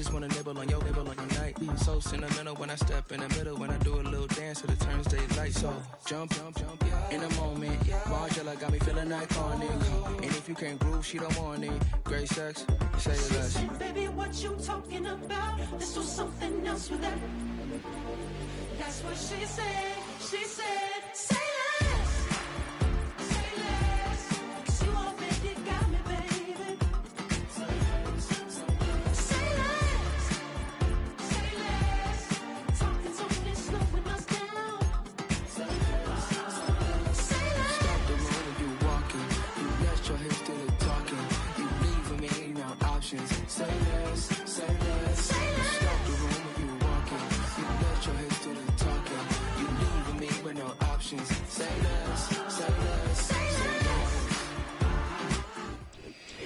just wanna nibble on your night. So sentimental when I step in the middle, when I do a little dance to the turns daylight. So jump, in a moment. Margella got me feeling iconic. And if you can't groove, she don't want it. Great sex, say less. Baby, what you talking about? Let's do something else with that. That's what she said. She said, say less. Say less. 'Cause you already got me, baby. Say less. Say less. Talking's only slowing us down. Say less. Stop the room when you walking. You let your hips do the talking. You leaving me no options. Say less, say less. Stop the room when you walking. You let your hips do the talking. You leaving me with no options. Say less, say less, say less.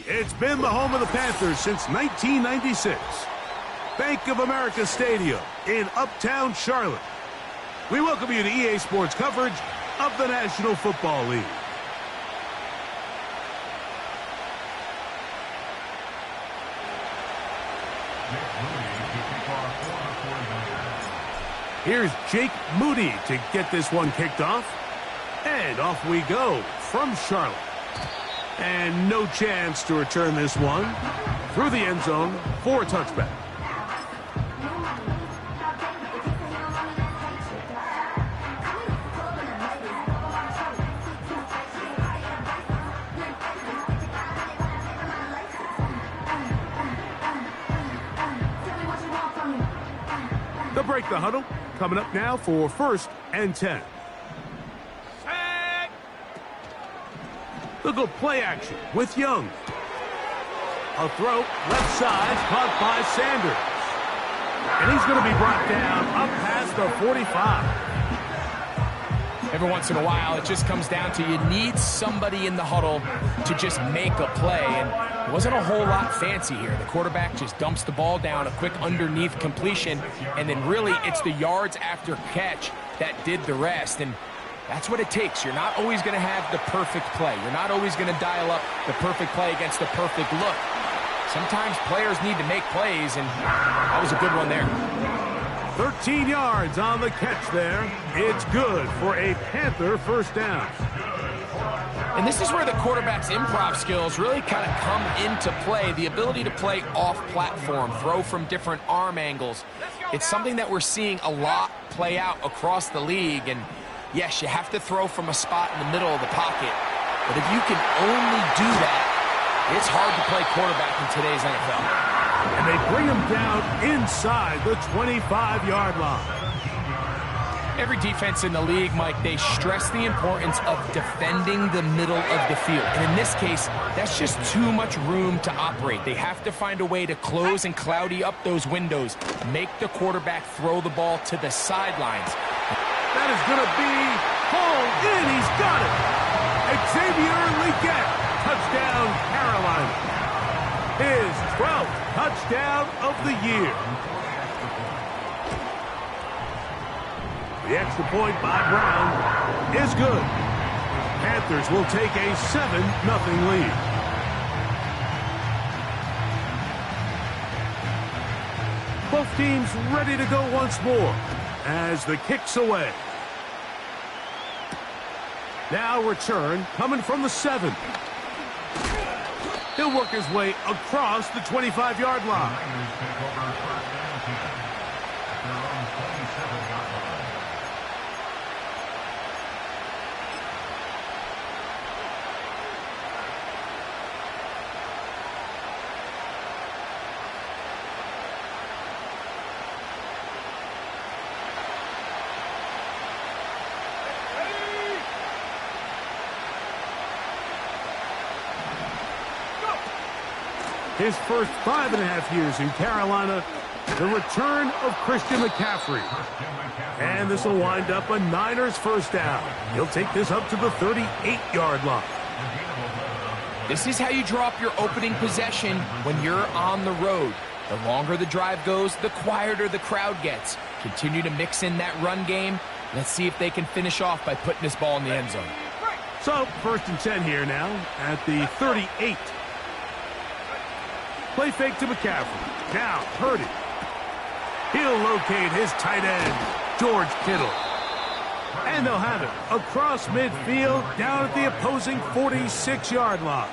It's been the home of the Panthers since 1996. Bank of America Stadium in Uptown Charlotte. We welcome you to EA Sports coverage of the National Football League. Here's Jake Moody to get this one kicked off. And off we go from Charlotte. And no chance to return this one through the end zone for a touchback. They'll break the huddle. Coming up now for 1st and 10. They'll go play action with Young. A throw, left side, caught by Sanders. And he's going to be brought down up past the 45. Every once in a while, it just comes down to you need somebody in the huddle to just make a play. And it wasn't a whole lot fancy here. The quarterback just dumps the ball down, a quick underneath completion, and then really it's the yards after catch that did the rest. And that's what it takes. You're not always going to have the perfect play. You're not always going to dial up the perfect play against the perfect look. Sometimes players need to make plays, and that was a good one there. 13 yards on the catch there. It's good for a Panther first down. And this is where the quarterback's improv skills really kind of come into play. The ability to play off-platform, throw from different arm angles. It's something that we're seeing a lot play out across the league. And yes, you have to throw from a spot in the middle of the pocket. But if you can only do that, it's hard to play quarterback in today's NFL. And they bring him down inside the 25-yard line. Every defense in the league, Mike, they stress the importance of defending the middle of the field. And in this case, that's just too much room to operate. They have to find a way to close and cloudy up those windows, make the quarterback throw the ball to the sidelines. That is going to be hauled in. He's got it. Xavier Legette, touchdown Carolina. His 12th touchdown of the year. The extra point by Brown is good. Panthers will take a 7-0 lead. Both teams ready to go once more as the kick's away. Now return coming from the 7. He'll work his way across the 25-yard line. His first 5.5 years in Carolina, the return of Christian McCaffrey. And this will wind up a Niners first down. He'll take this up to the 38-yard line. This is how you draw up your opening possession when you're on the road. The longer the drive goes, the quieter the crowd gets. Continue to mix in that run game. Let's see if they can finish off by putting this ball in the end zone. So, 1st and 10 here now at the 38. Play fake to McCaffrey. Now, Purdy. He'll locate his tight end, George Kittle. And they'll have it across midfield, down at the opposing 46-yard line.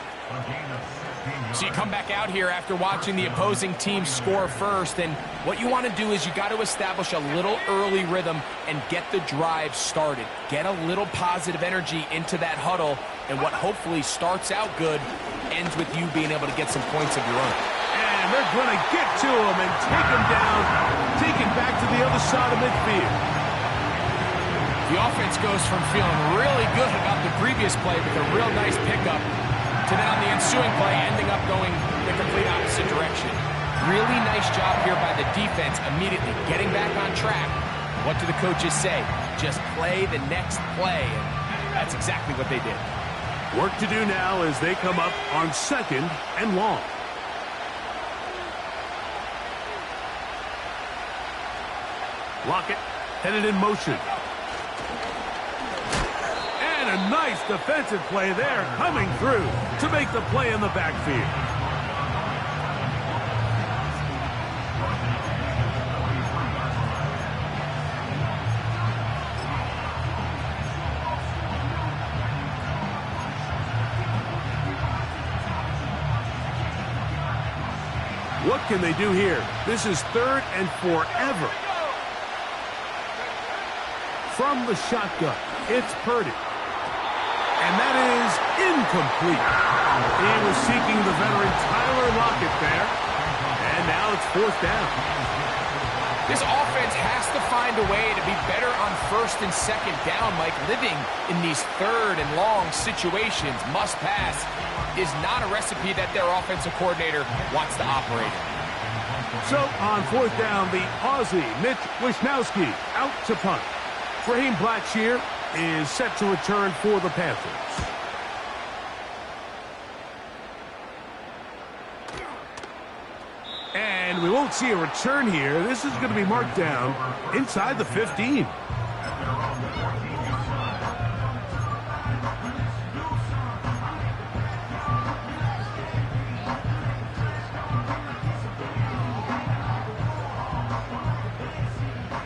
So you come back out here after watching the opposing team score first, and what you want to do is you got to establish a little early rhythm and get the drive started. Get a little positive energy into that huddle, and what hopefully starts out good ends with you being able to get some points of your own. And they're going to get to him and take him down, take it back to the other side of midfield. The offense goes from feeling really good about the previous play with a real nice pickup to then on the ensuing play ending up going the complete opposite direction. Really nice job here by the defense immediately getting back on track. What do the coaches say? Just play the next play. And that's exactly what they did. Work to do now as they come up on 2nd and long. Lockett headed in motion. And a nice defensive play there coming through to make the play in the backfield. What can they do here? This is 3rd and forever. From the shotgun, it's Purdy. And that is incomplete. He was seeking the veteran Tyler Lockett there. And now it's 4th down. This offense has to find a way to be better on 1st and 2nd down, Mike. Living in these 3rd and long situations, must pass, is not a recipe that their offensive coordinator wants to operate in. So on 4th down, the Aussie Mitch Wishnowsky out to punt. Raheem Blackshear is set to return for the Panthers. And we won't see a return here. This is going to be marked down inside the 15.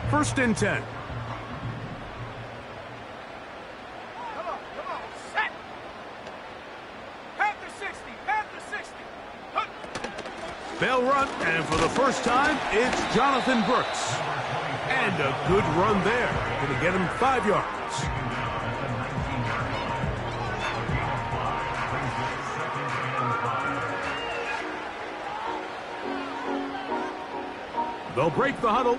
First and 10. They'll run, and for the first time, it's Jonathan Brooks. And a good run there. Going to get him 5 yards. They'll break the huddle.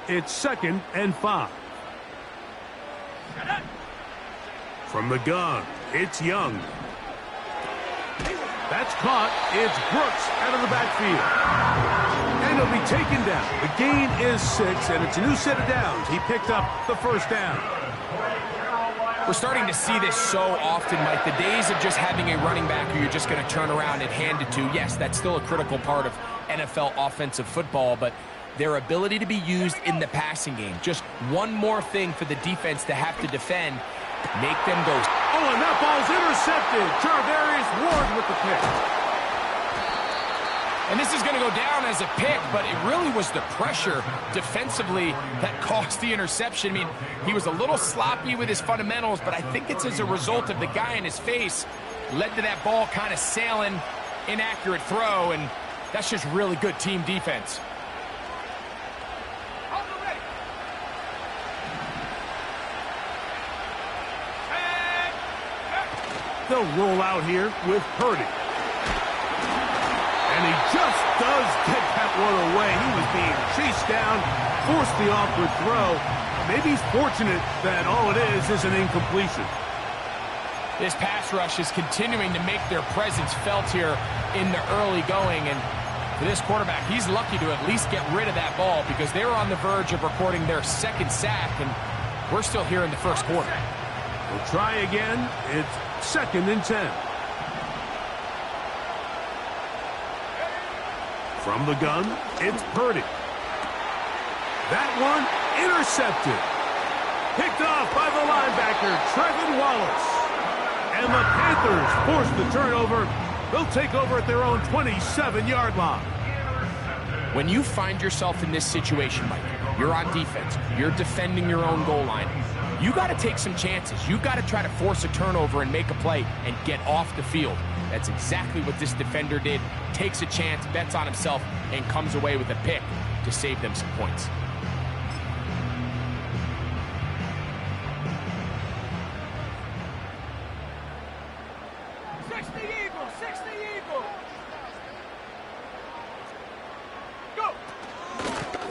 It's 2nd and 5. From the gun, it's Young. That's caught. It's Brooks out of the backfield. And he'll be taken down. The gain is 6, and it's a new set of downs. He picked up the 1st down. We're starting to see this so often, Mike. The days of just having a running back who you're just going to turn around and hand it to, yes, that's still a critical part of NFL offensive football, but their ability to be used in the passing game. Just one more thing for the defense to have to defend. Make them go. Oh, and that ball's intercepted. Charvarius Ward with the pick. And this is going to go down as a pick, but it really was the pressure defensively that caused the interception. I mean, he was a little sloppy with his fundamentals, but I think it's as a result of the guy in his face led to that ball kind of sailing, inaccurate throw, and that's just really good team defense. They'll roll out here with Purdy. And he just does get that one away. He was being chased down, forced the awkward throw. Maybe he's fortunate that all it is an incompletion. This pass rush is continuing to make their presence felt here in the early going. And for this quarterback, he's lucky to at least get rid of that ball because they were on the verge of recording their 2nd sack, and we're still here in the 1st quarter. We'll try again. It's 2nd and 10. From the gun, it's Purdy. That one intercepted. Picked off by the linebacker, Trevin Wallace. And the Panthers force the turnover. They'll take over at their own 27-yard line. When you find yourself in this situation, Mike, you're on defense, you're defending your own goal line, you got to take some chances. You got to try to force a turnover and make a play and get off the field. That's exactly what this defender did. Takes a chance, bets on himself, and comes away with a pick to save them some points.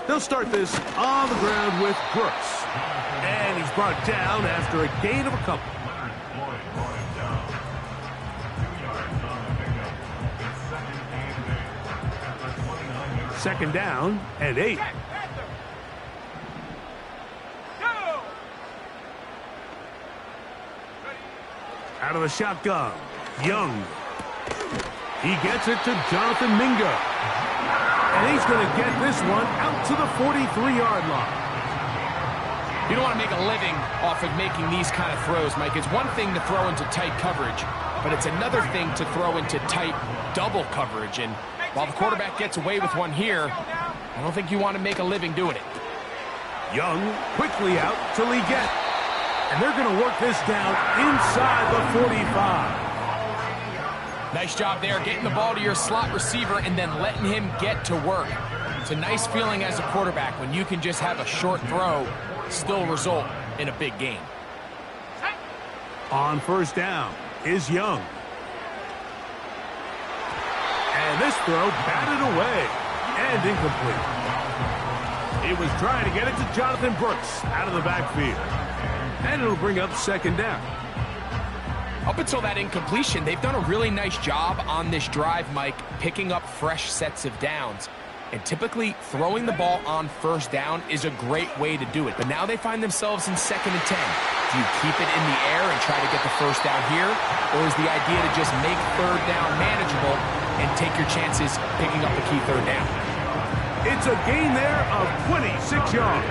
They'll start this on the ground with Brooks. And he's brought down after a gain of a couple. Second down and 8. Out of the shotgun, Young. He gets it to Jonathan Mingo. And he's going to get this one out to the 43-yard line. You don't want to make a living off of making these kind of throws, Mike. It's one thing to throw into tight coverage, but it's another thing to throw into tight double coverage. And while the quarterback gets away with one here, I don't think you want to make a living doing it. Young quickly out to Leggett. And they're going to work this down inside the 45. Nice job there, getting the ball to your slot receiver and then letting him get to work. It's a nice feeling as a quarterback when you can just have a short throw still result in a big game. On first down is Young. And this throw batted away and incomplete. He was trying to get it to Jonathan Brooks out of the backfield. And it'll bring up second down. Up until that incompletion, they've done a really nice job on this drive, Mike, picking up fresh sets of downs. And typically, throwing the ball on first down is a great way to do it. But now they find themselves in 2nd and 10. Do you keep it in the air and try to get the first down here? Or is the idea to just make third down manageable and take your chances picking up the key third down? It's a gain there of 26 yards.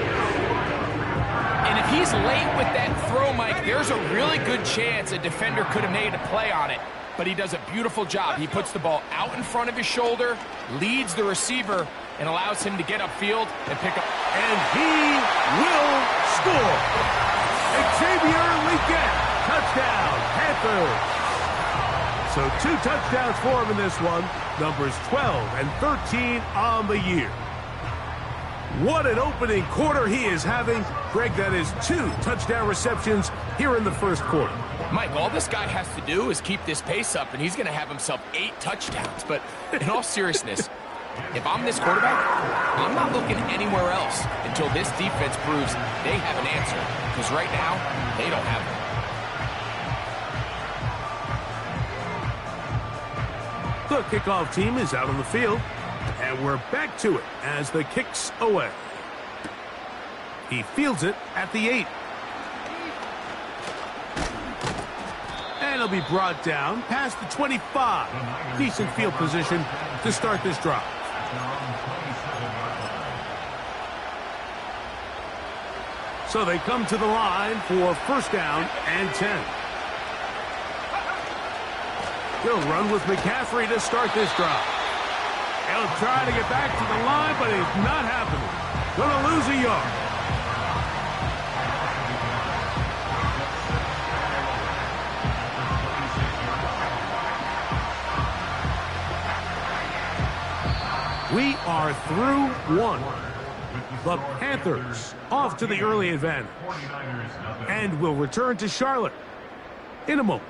And if he's late with that throw, Mike, there's a really good chance a defender could have made a play on it. But he does a beautiful job. He puts the ball out in front of his shoulder, leads the receiver, and allows him to get upfield and pick up. And he will score. Xavier Leggett, touchdown, Panthers. So 2 touchdowns for him in this one. Numbers 12 and 13 on the year. What an opening quarter he is having. Greg, that is 2 touchdown receptions here in the first quarter. Mike, all this guy has to do is keep this pace up, and he's going to have himself 8 touchdowns. But in all seriousness, if I'm this quarterback, I'm not looking anywhere else until this defense proves they have an answer. Because right now, they don't have one. The kickoff team is out on the field. And we're back to it as the kick's away. He fields it at the 8. And he'll be brought down past the 25. Decent field position to start this drive. So they come to the line for first down and 10. He'll run with McCaffrey to start this drive. He'll try to get back to the line, but it's not happening. Gonna lose a yard. We are through one. The Panthers off to the early advantage. And will return to Charlotte in a moment.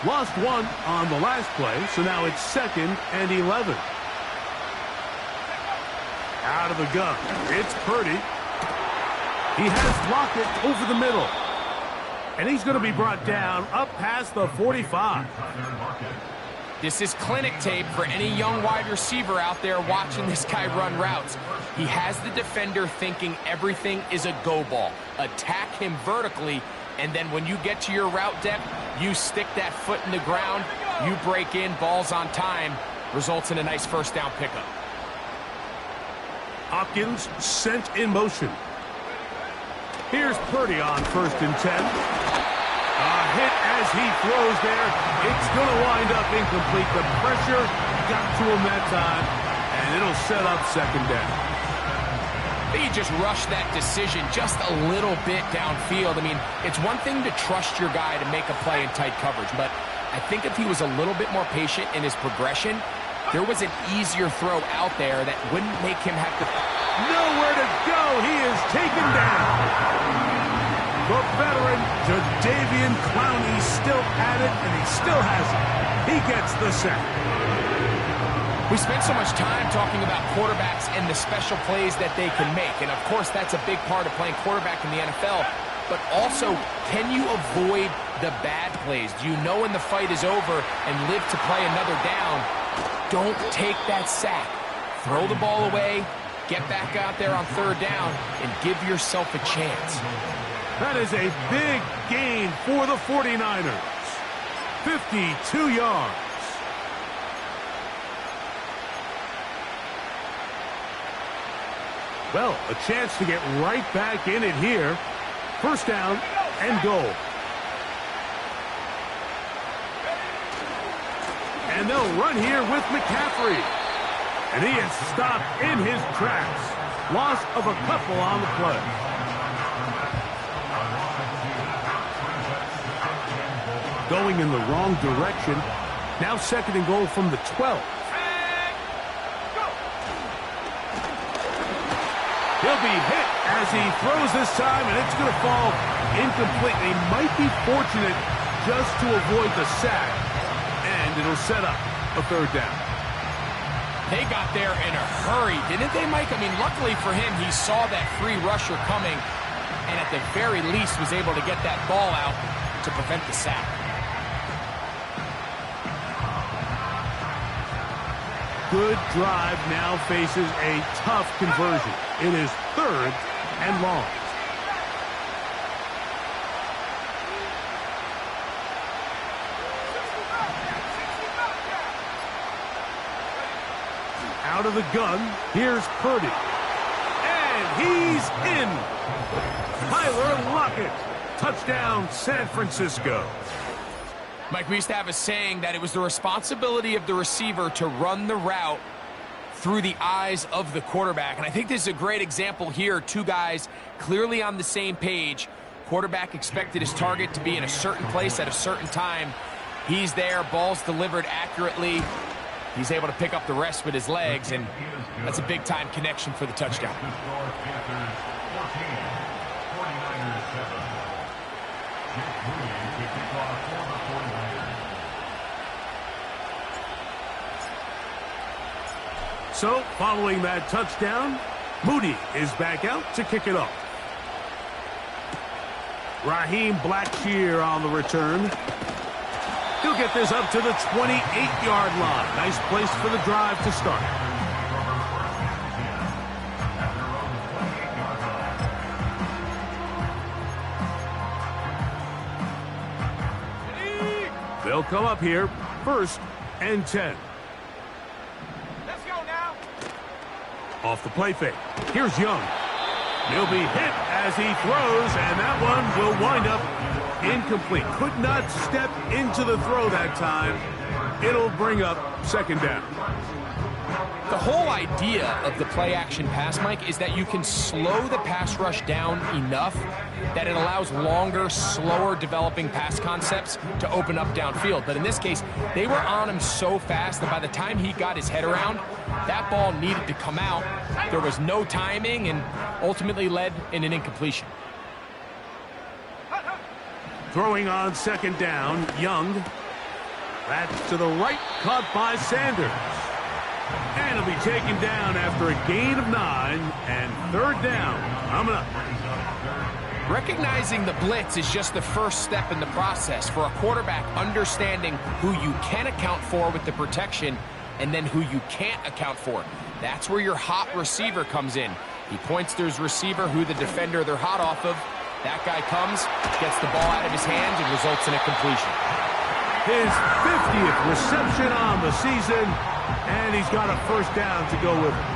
Lost one on the last play, so now it's 2nd and 11. Out of the gun, it's Purdy. He has Lockett over the middle. And he's going to be brought down up past the 45. This is clinic tape for any young wide receiver out there watching this guy run routes. He has the defender thinking everything is a go ball. Attack him vertically, and then when you get to your route depth, you stick that foot in the ground, you break in, balls on time, results in a nice first down pickup. Hopkins sent in motion. Here's Purdy on 1st and 10. A hit as he throws there. It's going to wind up incomplete. The pressure got to him that time, and it'll set up 2nd down. I think he just rushed that decision just a little bit downfield. I mean, it's one thing to trust your guy to make a play in tight coverage, but I think if he was a little bit more patient in his progression, there was an easier throw out there that wouldn't make him have to... Nowhere to go. He is taken down. The veteran, Jadeveon Clowney, still at it, and he still has it. He gets the sack. We spent so much time talking about quarterbacks and the special plays that they can make, and of course that's a big part of playing quarterback in the NFL, but also, can you avoid the bad plays? Do you know when the fight is over and live to play another down? Don't take that sack. Throw the ball away, get back out there on 3rd down, and give yourself a chance. That is a big gain for the 49ers. 52 yards. Well, a chance to get right back in it here. 1st down and goal. And they'll run here with McCaffrey. And he is stopped in his tracks. Loss of a couple on the play. Going in the wrong direction. Now 2nd and goal from the 12. He'll be hit as he throws this time, and it's going to fall incomplete. He might be fortunate just to avoid the sack, and it'll set up a 3rd down. They got there in a hurry, didn't they, Mike? I mean, luckily for him, he saw that free rusher coming, and at the very least was able to get that ball out to prevent the sack. Good drive now faces a tough conversion. It is 3rd and long. Out of the gun, here's Purdy. And he's in. Tyler Lockett. Touchdown, San Francisco. Mike, we used to have a saying that it was the responsibility of the receiver to run the route through the eyes of the quarterback. And I think this is a great example here. 2 guys clearly on the same page. Quarterback expected his target to be in a certain place at a certain time. He's there, ball's delivered accurately. He's able to pick up the rest with his legs, and that's a big-time connection for the touchdown. So, following that touchdown, Moody is back out to kick it off. Raheem Blackshear on the return. He'll get this up to the 28-yard line. Nice place for the drive to start. They'll come up here, 1st and 10. Let's go now. Off the play fake. Here's Young. He'll be hit as he throws, and that one will wind up incomplete. Could not step into the throw that time. It'll bring up 2nd down. The whole idea of the play-action pass, Mike, is that you can slow the pass rush down enough that it allows longer, slower developing pass concepts to open up downfield. But in this case, they were on him so fast that by the time he got his head around, that ball needed to come out. There was no timing and ultimately led in an incompletion. Throwing on 2nd down, Young. That's to the right, caught by Sanders. And he'll be taken down after a gain of 9, and 3rd down coming up. Recognizing the blitz is just the first step in the process for a quarterback, understanding who you can account for with the protection and then who you can't account for. That's where your hot receiver comes in. He points to his receiver, who the defender they're hot off of. That guy comes, gets the ball out of his hands, and results in a completion. His 50th reception on the season, and he's got a 1st down to go with it.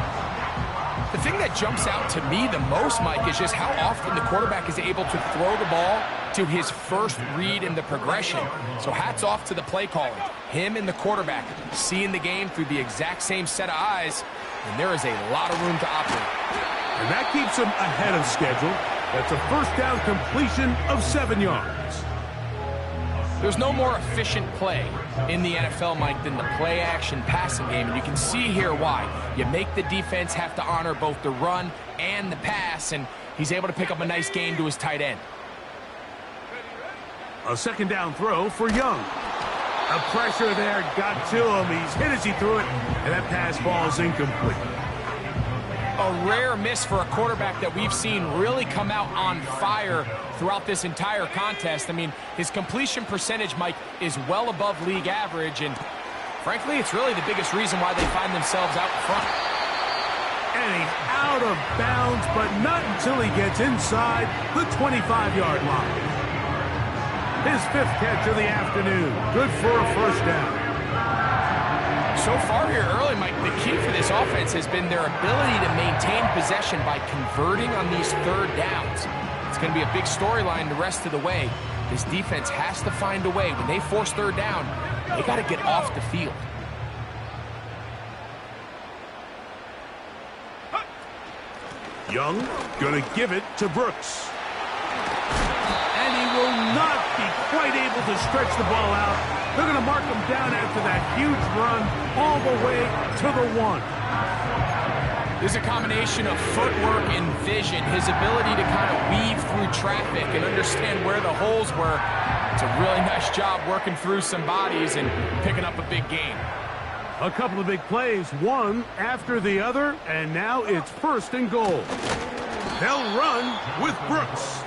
The thing that jumps out to me the most, Mike, is just how often the quarterback is able to throw the ball to his first read in the progression. So hats off to the play caller. Him and the quarterback seeing the game through the exact same set of eyes, and there is a lot of room to operate. And that keeps him ahead of schedule. That's a first down completion of 7 yards. There's no more efficient play in the NFL, Mike, than the play-action passing game, and you can see here why. You make the defense have to honor both the run and the pass, and he's able to pick up a nice gain to his tight end. A second down throw for Young. The pressure there got to him. He's hit as he threw it, and that pass ball is incomplete. A rare miss for a quarterback that we've seen really come out on fire throughout this entire contest. I mean, his completion percentage, Mike, is well above league average, and frankly, it's really the biggest reason why they find themselves out front. And he's out of bounds, but not until he gets inside the 25-yard line. His 5th catch of the afternoon. Good for a first down. So far here early, Mike, the key for this offense has been their ability to maintain possession by converting on these third downs. It's going to be a big storyline the rest of the way. This defense has to find a way. When they force third down, they got to get off the field. Young going to give it to Brooks. And he will not be quite able to stretch the ball out. They're going to mark him down after that huge run all the way to the 1. There's a combination of footwork and vision, his ability to kind of weave through traffic and understand where the holes were. It's a really nice job working through some bodies and picking up a big gain. A couple of big plays, one after the other, and now it's 1st and goal. They'll run with Brooks.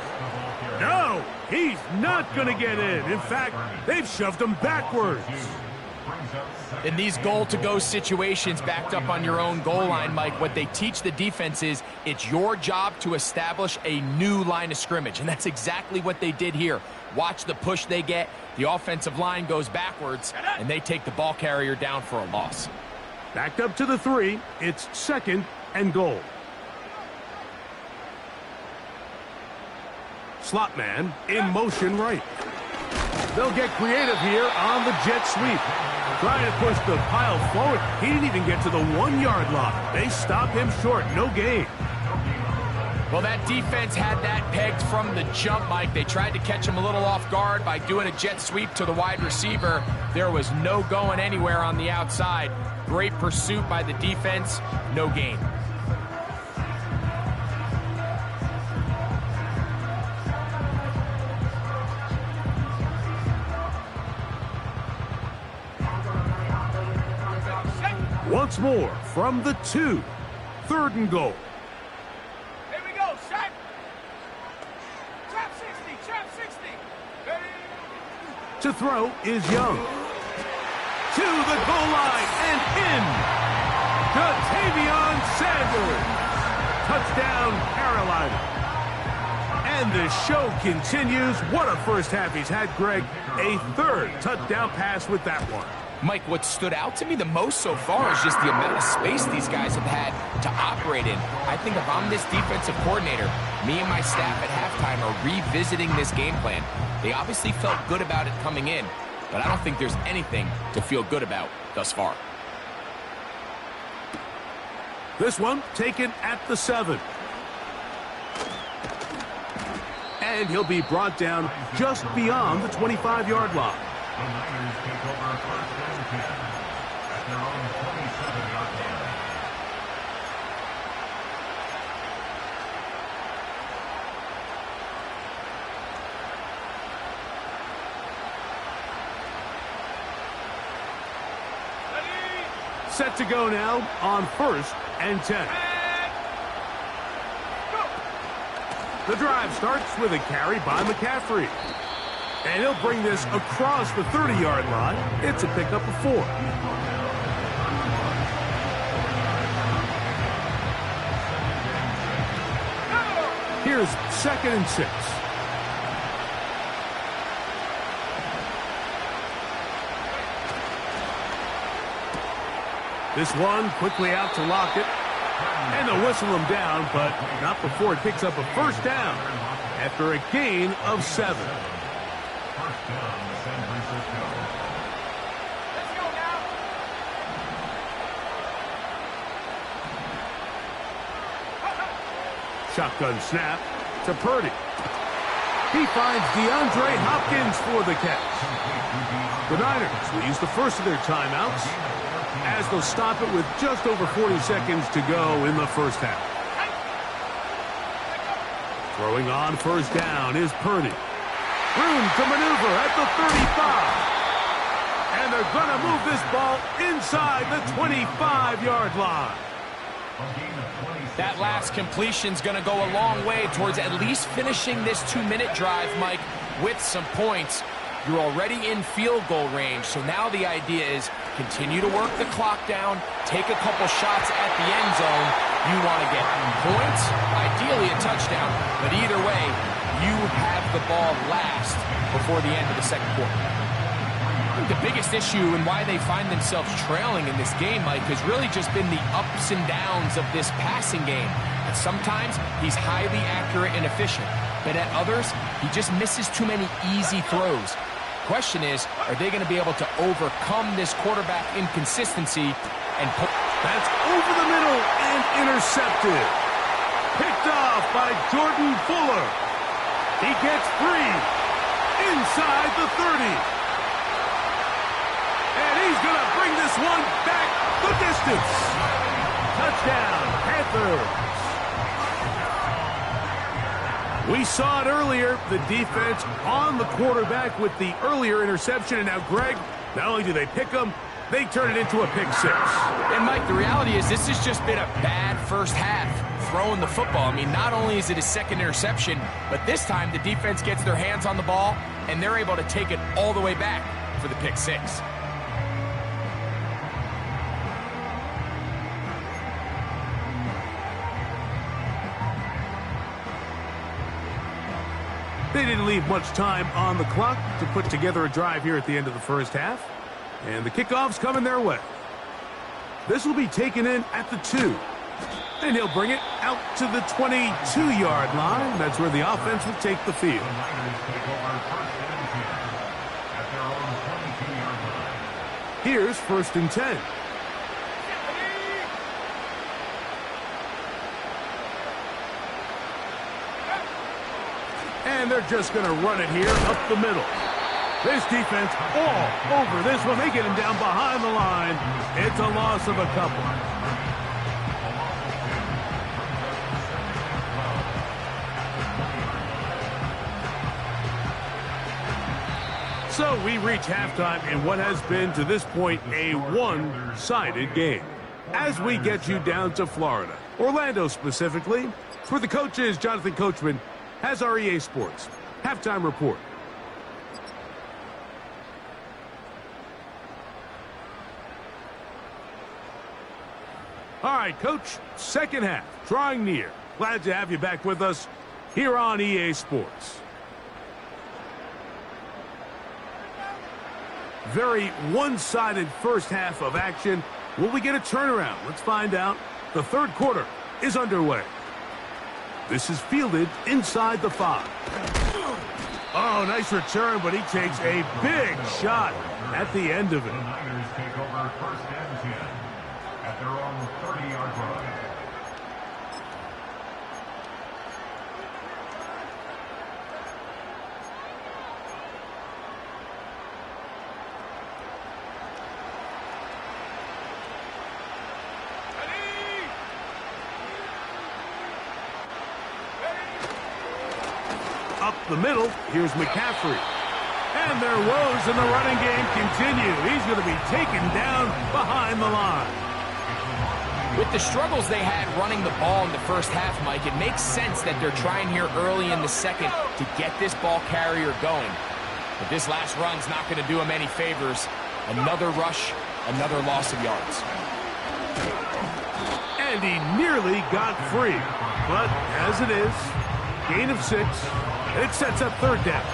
No, he's not going to get in. In fact, they've shoved him backwards. In these goal-to-go situations backed up on your own goal line, Mike, what they teach the defense is it's your job to establish a new line of scrimmage, and that's exactly what they did here. Watch the push they get. The offensive line goes backwards, and they take the ball carrier down for a loss. Backed up to the 3. It's 2nd and goal. Slot man in motion right. They'll get creative here on the jet sweep. Trying to push the pile forward. He didn't even get to the 1-yard line. They stop him short. No gain. Well, that defense had that pegged from the jump, Mike. They tried to catch him a little off guard by doing a jet sweep to the wide receiver. There was no going anywhere on the outside. Great pursuit by the defense. No gain. Once more from the 2. 3rd and goal. Here we go, shot. Trap 60, trap 60. Ready? To throw is Young. To the goal line and in. Ja'Tavion Sanders. Touchdown, Carolina. And the show continues. What a first half he's had, Greg. A 3rd touchdown pass with that one. Mike, what stood out to me the most so far is just the amount of space these guys have had to operate in. I think if I'm this defensive coordinator, me and my staff at halftime are revisiting this game plan. They obviously felt good about it coming in, but I don't think there's anything to feel good about thus far. This one taken at the 7. And he'll be brought down just beyond the 25-yard line. The Niners take over 1st and 10 at their own 27-yard line. Set to go now on 1st and 10. The drive starts with a carry by McCaffrey. And he'll bring this across the 30-yard line. It's a pickup of 4. Here's 2nd and 6. This one quickly out to Lockett. And they'll whistle him down, but not before it picks up a first down after a gain of 7. First down, San Francisco. Let's go now. Shotgun snap to Purdy. He finds DeAndre Hopkins for the catch. The Niners will use the first of their timeouts as they'll stop it with just over 40 seconds to go in the first half. Throwing on first down is Purdy. Room to maneuver at the 35. And they're going to move this ball inside the 25-yard line. That last completion's going to go a long way towards at least finishing this 2-minute drive, Mike, with some points. You're already in field goal range, so now the idea is continue to work the clock down, take a couple shots at the end zone. You want to get points, ideally a touchdown, but either way, you have the ball last before the end of the second quarter. The biggest issue and why they find themselves trailing in this game, Mike, has really just been the ups and downs of this passing game. And sometimes he's highly accurate and efficient, but at others, he just misses too many easy throws. Question is, are they going to be able to overcome this quarterback inconsistency and put... That's over the middle and intercepted. Picked off by Jordan Fuller. He gets free inside the 30. And he's going to bring this one back the distance. Touchdown, Panthers. We saw it earlier, the defense on the quarterback with the earlier interception. And now, Greg, not only do they pick him, they turn it into a pick 6. And, Mike, the reality is this has just been a bad first half throwing the football. I mean, not only is it his second interception, but this time the defense gets their hands on the ball, and they're able to take it all the way back for the pick 6. They didn't leave much time on the clock to put together a drive here at the end of the first half. And the kickoff's coming their way. This will be taken in at the 2. And he'll bring it out to the 22-yard line. That's where the offense will take the field. The Niners take over first and 10 at their own 22-yard line. Here's 1st and 10. And they're just going to run it here up the middle. This defense all over this one. They get him down behind the line. It's a loss of a couple. So we reach halftime in what has been, to this point, a one-sided game. As we get you down to Florida, Orlando specifically, for the coaches, Jonathan Coachman has our EA Sports halftime report. All right, Coach, second half, drawing near. Glad to have you back with us here on EA Sports. Very one-sided first half of action. Will we get a turnaround? Let's find out. The third quarter is underway. This is fielded inside the 5. Oh, nice return, but he takes a big shot at the end of it. The Niners take over first and 10 at their own 30-yard line. Up the middle, here's McCaffrey. And their woes in the running game continue. He's going to be taken down behind the line. With the struggles they had running the ball in the first half, Mike, it makes sense that they're trying here early in the second to get this ball carrier going. But this last run's not going to do him any favors. Another rush, another loss of yards. And he nearly got free. But as it is, gain of 6. It sets up third down.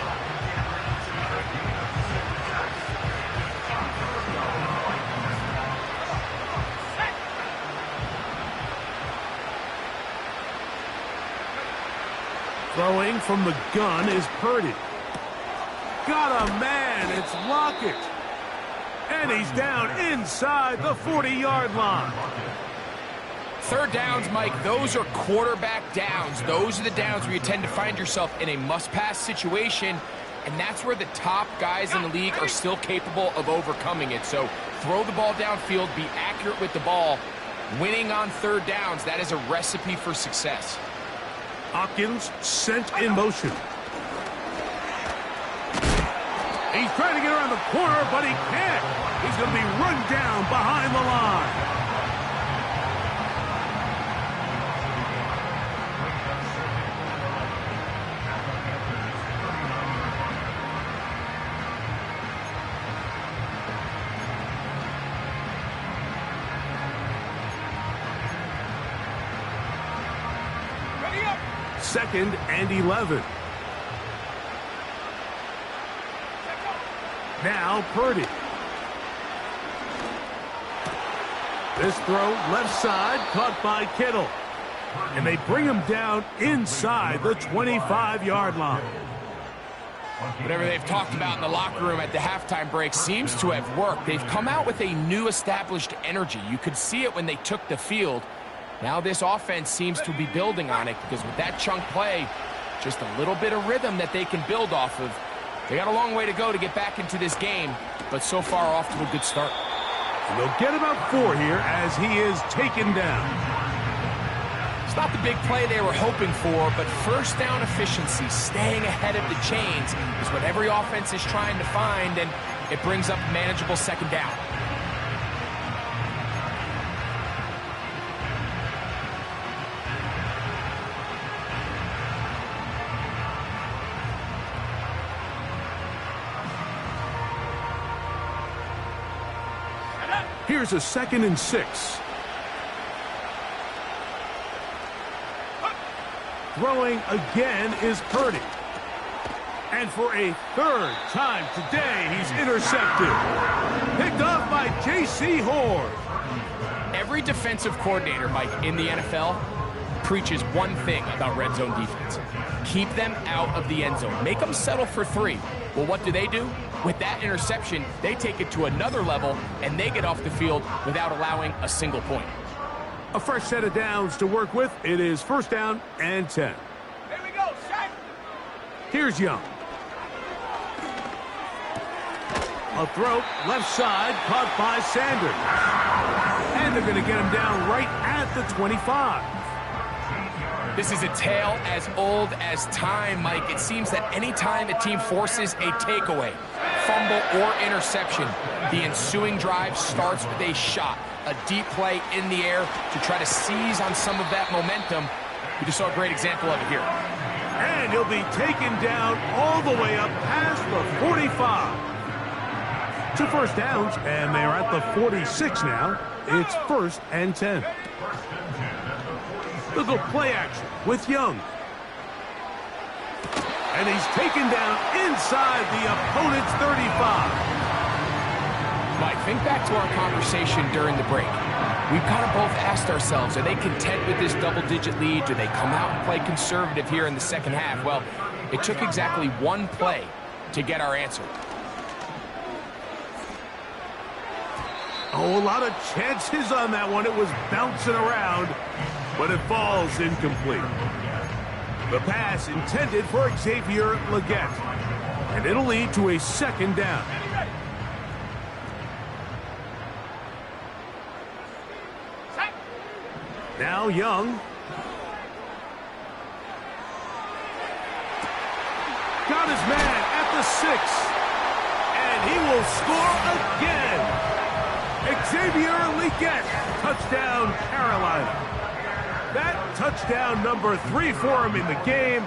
Throwing from the gun is Purdy. Got a man, it's Lockett. And he's down inside the 40-yard line. Third downs, Mike, those are quarterback downs. Those are the downs where you tend to find yourself in a must-pass situation, and that's where the top guys in the league are still capable of overcoming it. So throw the ball downfield, be accurate with the ball. Winning on third downs, that is a recipe for success. Hopkins sent in motion. He's trying to get around the corner, but he can't. He's going to be run down behind the line. Second and 11. Now Purdy. This throw left side caught by Kittle. And they bring him down inside the 25-yard line. Whatever they've talked about in the locker room at the halftime break seems to have worked. They've come out with a new established energy. You could see it when they took the field. Now this offense seems to be building on it because with that chunk play, just a little bit of rhythm that they can build off of. They got a long way to go to get back into this game, but so far off to a good start. And they'll get about 4 here as he is taken down. It's not the big play they were hoping for, but first down efficiency, staying ahead of the chains, is what every offense is trying to find, and it brings up a manageable second down. Here's a 2nd and 6. Throwing again is Purdy. And for a third time today, he's intercepted. Picked off by J.C. Horn. Every defensive coordinator, Mike, in the NFL preaches one thing about red zone defense. Keep them out of the end zone. Make them settle for 3. Well, what do? With that interception, they take it to another level, and they get off the field without allowing a single point. A fresh set of downs to work with. It is first down and 10. Here we go, set. Here's Young. A throw, left side, caught by Sanders. And they're going to get him down right at the 25. This is a tale as old as time, Mike. It seems that any time a team forces a takeaway, fumble, or interception, the ensuing drive starts with a shot, a deep play in the air to try to seize on some of that momentum. We just saw a great example of it here. And he'll be taken down all the way up past the 45. 2 first downs, and they're at the 46 now. It's 1st and 10. They'll go play action with Young. And he's taken down inside the opponent's 35. Mike, think back to our conversation during the break. We've kind of both asked ourselves, are they content with this double-digit lead? Do they come out and play conservative here in the second half? Well, it took exactly 1 play to get our answer. Oh, a lot of chances on that one. It was bouncing around, but it falls incomplete. The pass intended for Xavier Legette, and it'll lead to a 2nd down. Now Young. Got his man at the 6, and he will score again. Xavier Legette, touchdown Carolina. That touchdown number 3 for him in the game,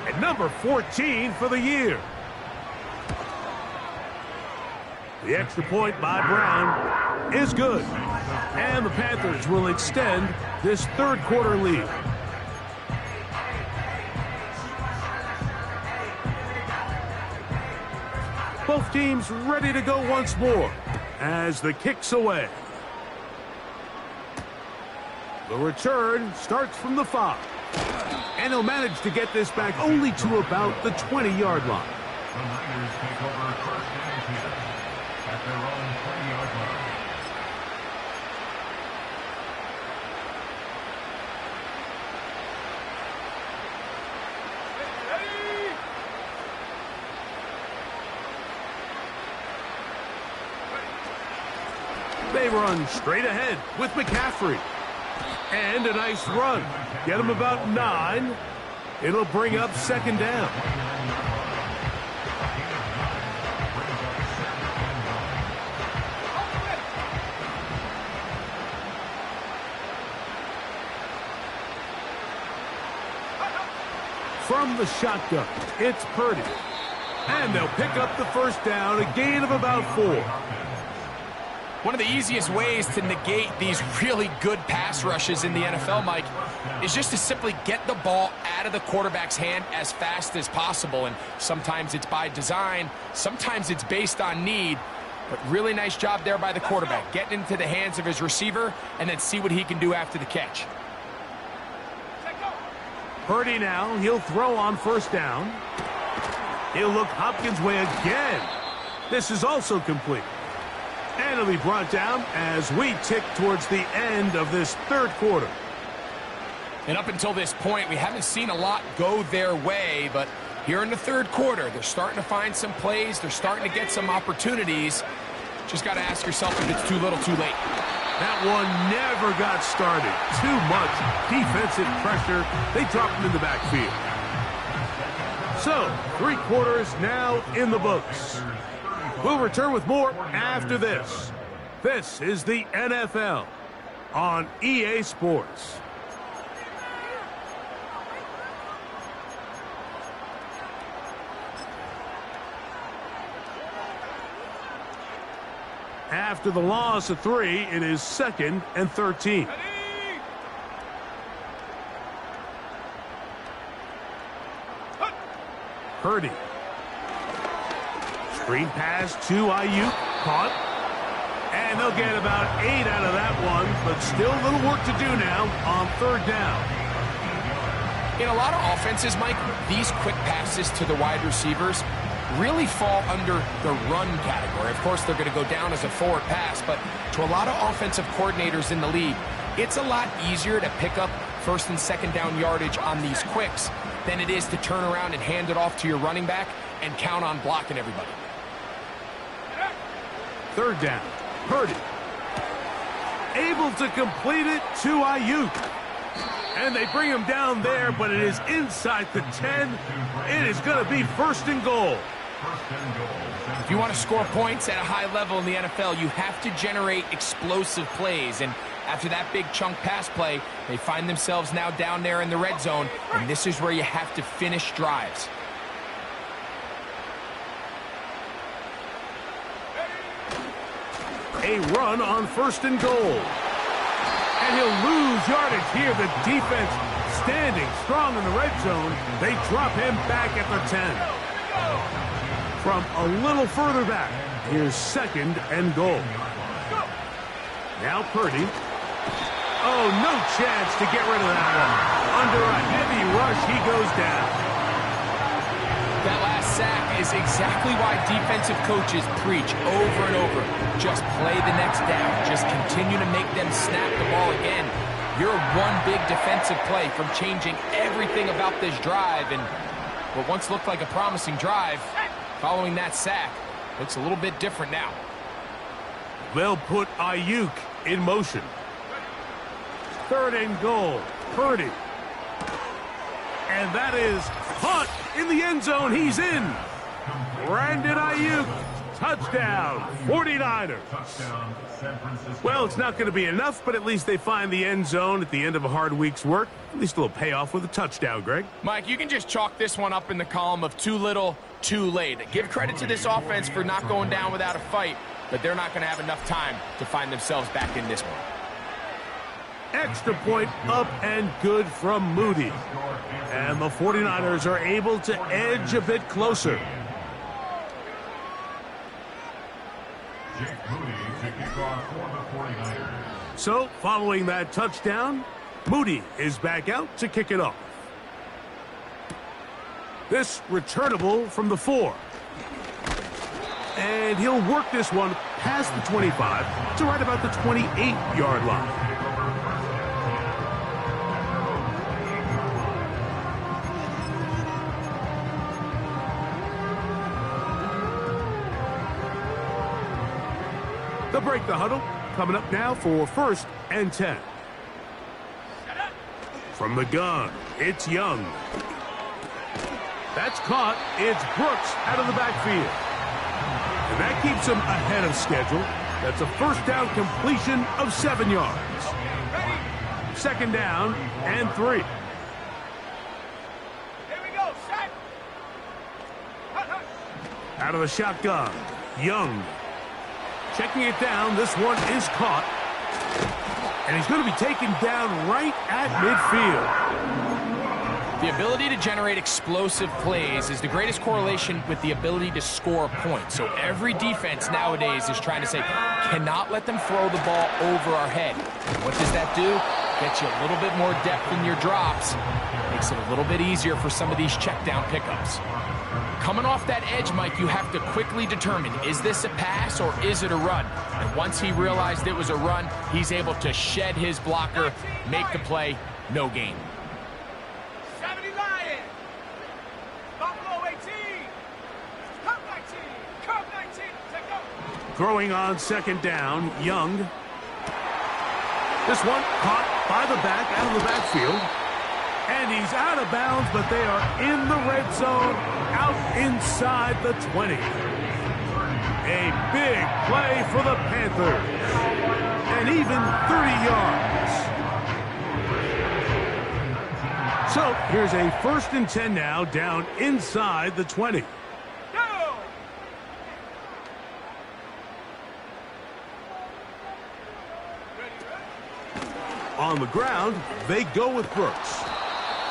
and number 14 for the year. The extra point by Brown is good, and the Panthers will extend this 3rd quarter lead. Both teams ready to go once more as the kick's away. The return starts from the 5. And he'll manage to get this back only to about the 20-yard line. The Niners take over first and 10 at their own 20-yard line. They run straight ahead with McCaffrey. And a nice run. Get him about 9. It'll bring up second down. From the shotgun, it's Purdy. And they'll pick up the first down, a gain of about 4. One of the easiest ways to negate these really good pass rushes in the NFL, Mike, is just to simply get the ball out of the quarterback's hand as fast as possible. And sometimes it's by design, sometimes it's based on need. But really nice job there by the quarterback, getting into the hands of his receiver and then see what he can do after the catch. Purdy now, he'll throw on first down. He'll look Hopkins' way again. This is also complete. And it'll be brought down as we tick towards the end of this third quarter. And up until this point, we haven't seen a lot go their way, but here in the third quarter, they're starting to find some plays. They're starting to get some opportunities. Just got to ask yourself if it's too little, too late. That one never got started. Too much defensive pressure. They dropped him in the backfield. So, 3 quarters now in the books. We'll return with more after this. This is the NFL on EA Sports. After the loss of 3, it is 2nd and 13. Purdy. Screen pass to Ayuk. Caught. And they'll get about 8 out of that one, but still a little work to do now on third down. In a lot of offenses, Mike, these quick passes to the wide receivers really fall under the run category. Of course, they're going to go down as a forward pass, but to a lot of offensive coordinators in the league, it's a lot easier to pick up first and second down yardage on these quicks than it is to turn around and hand it off to your running back and count on blocking everybody. Third down. Purdy. Able to complete it to Ayuk. And they bring him down there, but it is inside the 10. It is going to be first and goal. If you want to score points at a high level in the NFL, you have to generate explosive plays. And after that big chunk pass play, they find themselves now down there in the red zone. And this is where you have to finish drives. A run on first and goal. And he'll lose yardage here. The defense standing strong in the red zone. They drop him back at the 10. From a little further back, here's 2nd and goal. Now Purdy. Oh, no chance to get rid of that one. Under a heavy rush, he goes down. That last sack is exactly why defensive coaches preach over and over. Just play the next down. Just continue to make them snap the ball again. You're one big defensive play from changing everything about this drive. And what once looked like a promising drive, following that sack, looks a little bit different now. They'll put Ayuk in motion. 3rd and goal. Purdy. And that is caught in the end zone. He's in. Brandon Ayuk. Touchdown. 49ers. Well, it's not going to be enough, but at least they find the end zone at the end of a hard week's work. At least a little payoff with a touchdown, Greg. Mike, you can just chalk this one up in the column of too little, too late. Give credit to this offense for not going down without a fight, but they're not going to have enough time to find themselves back in this one. Extra point up and good from Moody. And the 49ers are able to edge a bit closer. So, following that touchdown, Moody is back out to kick it off. This returnable from the 4. And he'll work this one past the 25 to right about the 28-yard line. They'll break the huddle. Coming up now for 1st and 10. From the gun, it's Young. That's caught. It's Brooks out of the backfield. And that keeps him ahead of schedule. That's a first down completion of 7 yards. 2nd down and 3. Here we go, set. Out of the shotgun, Young. Checking it down, this one is caught. And he's going to be taken down right at midfield. The ability to generate explosive plays is the greatest correlation with the ability to score points. So every defense nowadays is trying to say, cannot let them throw the ball over our head. What does that do? Gets you a little bit more depth in your drops. Makes it a little bit easier for some of these check down pickups. Coming off that edge, Mike, you have to quickly determine, is this a pass or is it a run? And once he realized it was a run, he's able to shed his blocker, make the play, no gain. 70 Lions. Buffalo 18. Come 19. Come 19. Take go. Throwing on 2nd down, Young. This one caught by the back out of the backfield. And he's out of bounds, but they are in the red zone, out inside the 20. A big play for the Panthers. And even 30 yards. So here's a 1st and 10 now, down inside the 20. Go. On the ground, they go with Brooks.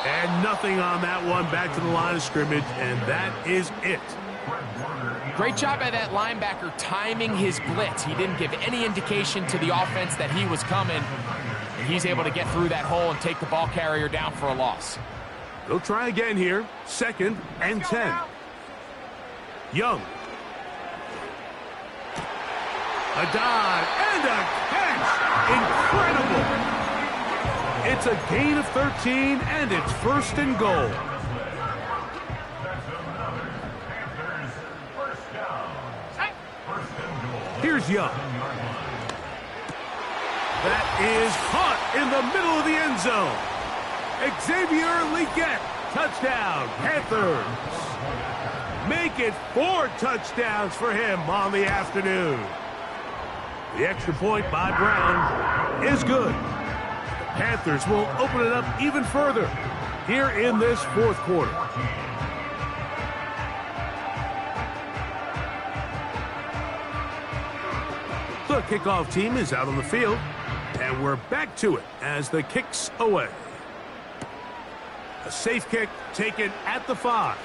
And nothing on that one, back to the line of scrimmage, and that is it. Great job by that linebacker timing his blitz. He didn't give any indication to the offense that he was coming, and he's able to get through that hole and take the ball carrier down for a loss. They'll try again here, 2nd and 10. Young. A dive and a catch. Incredible. It's a gain of 13, and it's 1st and goal. Here's Young. That is caught in the middle of the end zone. Xavier Legette, touchdown, Panthers. Make it 4 touchdowns for him on the afternoon. The extra point by Brown is good. Panthers will open it up even further here in this 4th quarter. The kickoff team is out on the field, and we're back to it as the kick's away. A safe kick taken at the 5.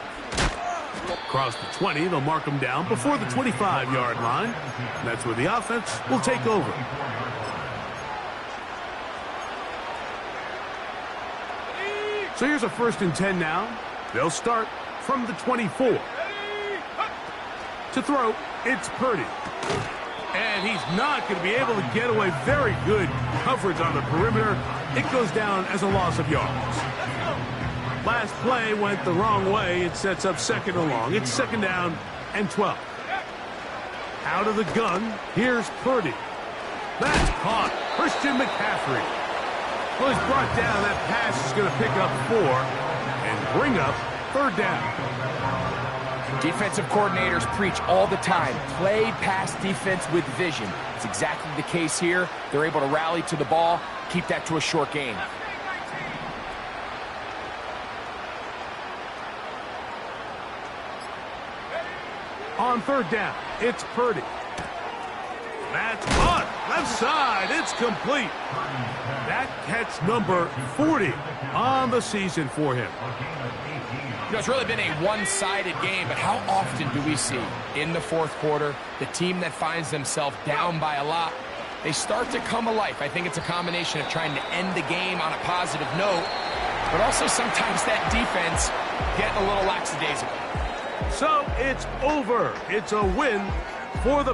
Across the 20, they'll mark them down before the 25-yard line. And that's where the offense will take over. So here's a 1st and 10 now. They'll start from the 24. To throw, it's Purdy. And he's not going to be able to get away. Very good coverage on the perimeter. It goes down as a loss of yards. Last play went the wrong way. It sets up 2nd and long. It's 2nd down and 12. Out of the gun, here's Purdy. That's caught. Christian McCaffrey. Well, he's brought down. That pass is going to pick up 4 and bring up 3rd down. Defensive coordinators preach all the time, play pass defense with vision. It's exactly the case here. They're able to rally to the ball, keep that to a short gain. On 3rd down, it's Purdy. That's caught. Left side. It's complete. That catch number 40 on the season for him. You know, it's really been a one-sided game, but how often do we see in the 4th quarter the team that finds themselves down by a lot, they start to come alive. I think it's a combination of trying to end the game on a positive note, but also sometimes that defense getting a little lackadaisical. So it's over. It's a win for the